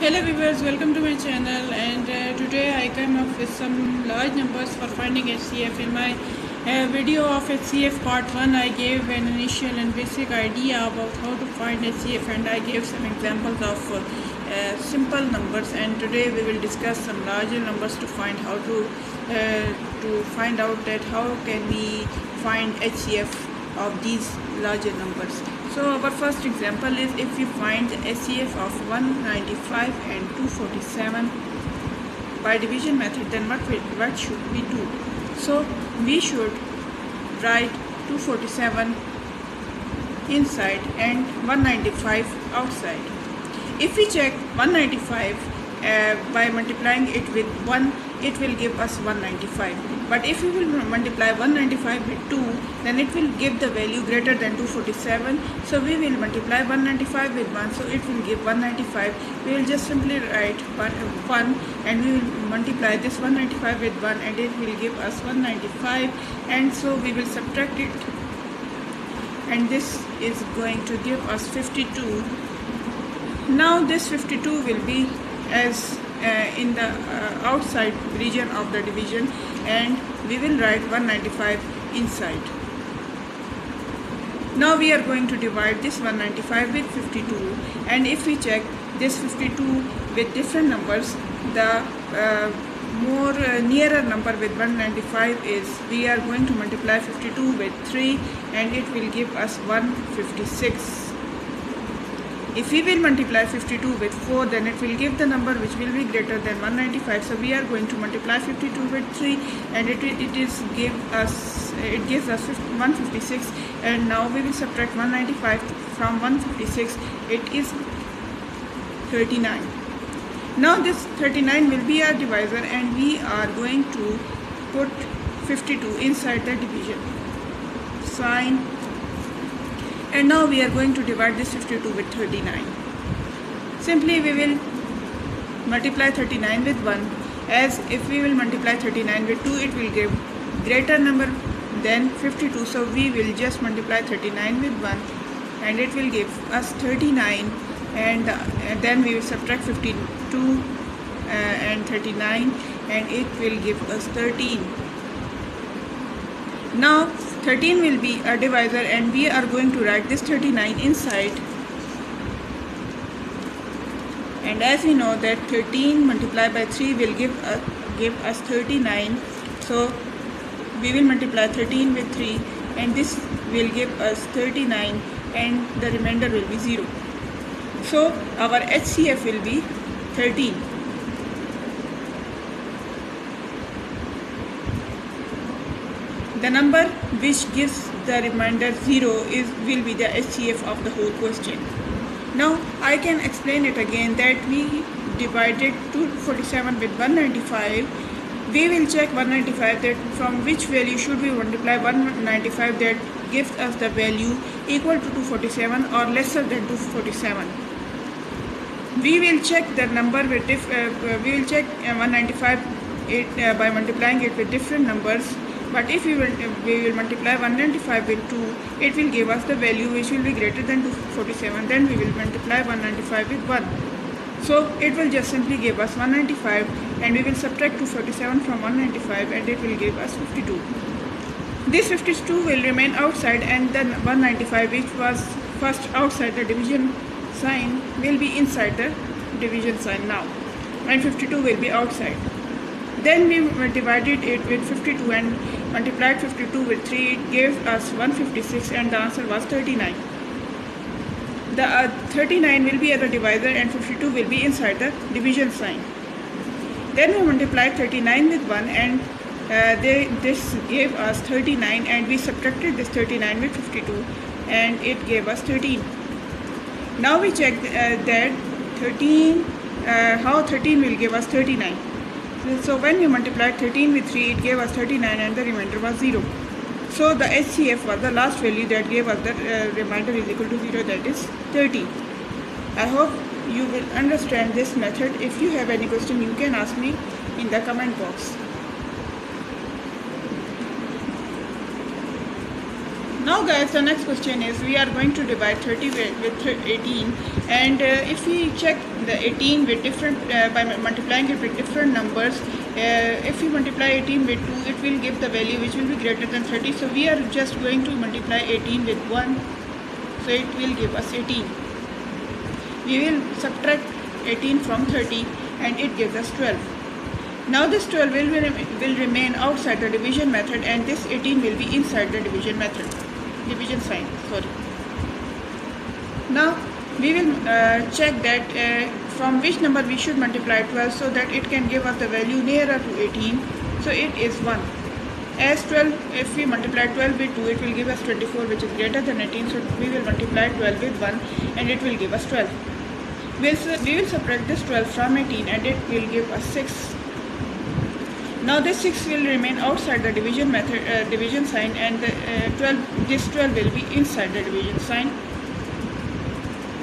Hello viewers, welcome to my channel, and today I come up with some large numbers for finding HCF. In my video of HCF part 1 I gave an initial and basic idea about how to find HCF, and I gave some examples of simple numbers, and today we will discuss some larger numbers to find how to find out that how can we find HCF of these larger numbers. So our first example is, if we find the HCF of 195 and 247 by division method, then what should we do? So we should write 247 inside and 195 outside. If we check 195 by multiplying it with 1, it will give us 195. But if we will multiply 195 with 2, then it will give the value greater than 247. So we will multiply 195 with 1, so it will give 195. We will just simply write 1 and we will multiply this 195 with 1, and it will give us 195. And so we will subtract it, and this is going to give us 52. Now this 52 will be as in the outside region of the division, and we will write 195 inside. Now we are going to divide this 195 with 52, and if we check this 52 with different numbers, the more nearer number with 195 is, we are going to multiply 52 with 3, and it will give us 156. If we will multiply 52 with 4, then it will give the number which will be greater than 195. So we are going to multiply 52 with 3, and it gives us 156. And now we will subtract 195 from 156. It is 39. Now this 39 will be our divisor, and we are going to put 52 inside the division sign. And now we are going to divide this 52 with 39. Simply we will multiply 39 with 1, as if we will multiply 39 with 2, it will give greater number than 52. So we will just multiply 39 with 1, and it will give us 39. And then we will subtract 52 and 39, and it will give us 13. Now 13 will be a divisor, and we are going to write this 39 inside. And as we know that 13 multiplied by 3 will give us 39. So we will multiply 13 with 3, and this will give us 39, and the remainder will be 0. So our HCF will be 13. The number which gives the remainder 0 will be the HCF of the whole question. Now I can explain it again, that we divided 247 with 195. We will check 195, that from which value should we multiply 195 that gives us the value equal to 247 or lesser than 247. We will check the number with we will check 195 by multiplying it with different numbers. But if we will multiply 195 with 2, it will give us the value which will be greater than 247. Then we will multiply 195 with 1. So it will just simply give us 195, and we will subtract 247 from 195, and it will give us 52. This 52 will remain outside, and then 195, which was first outside the division sign, will be inside the division sign now, and 52 will be outside. Then we divided it with 52 and multiplied 52 with 3. It gave us 156, and the answer was 39. The 39 will be at the divisor, and 52 will be inside the division sign. Then we multiplied 39 with 1, and this gave us 39, and we subtracted this 39 with 52, and it gave us 13. Now we check that 13, how 13 will give us 39. So when we multiplied 13 with 3, it gave us 39, and the remainder was 0. So the HCF was the last value that gave us the remainder is equal to 0, that is 30. I hope you will understand this method. If you have any question, you can ask me in the comment box. Now guys, the next question is we are going to divide 30 with 18, and if we check the 18 with different by multiplying it with different numbers, if we multiply 18 with 2, it will give the value which will be greater than 30. So we are just going to multiply 18 with 1, so it will give us 18. We will subtract 18 from 30 and it gives us 12. Now this 12 will remain outside the division method, and this 18 will be inside the division method, division sign, sorry. Now we will check that from which number we should multiply 12 so that it can give us the value nearer to 18. So it is 1. As 12, if we multiply 12 with 2, it will give us 24, which is greater than 18. So we will multiply 12 with 1 and it will give us 12. We will subtract this 12 from 18 and it will give us 6. Now this 6 will remain outside the division method, division sign, and this 12 will be inside the division sign.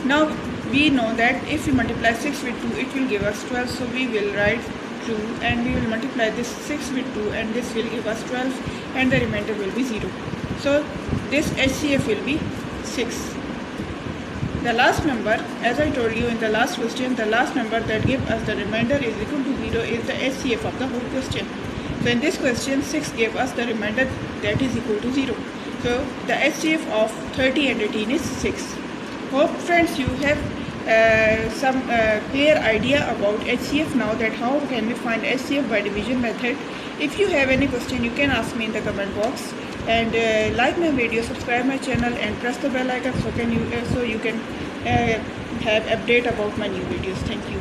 Now we know that if we multiply 6 with 2, it will give us 12. So we will write 2 and we will multiply this 6 with 2 and this will give us 12 and the remainder will be 0. So this HCF will be 6. The last number, as I told you in the last question, the last number that gives us the remainder is equal to 0 is the HCF of the whole question. So in this question, 6 gave us the remainder that is equal to 0. So the HCF of 30 and 18 is 6. Hope friends you have some clear idea about HCF now, that how can we find HCF by division method. If you have any question, you can ask me in the comment box. And like my video, subscribe my channel and press the bell icon so you can have update about my new videos. Thank you.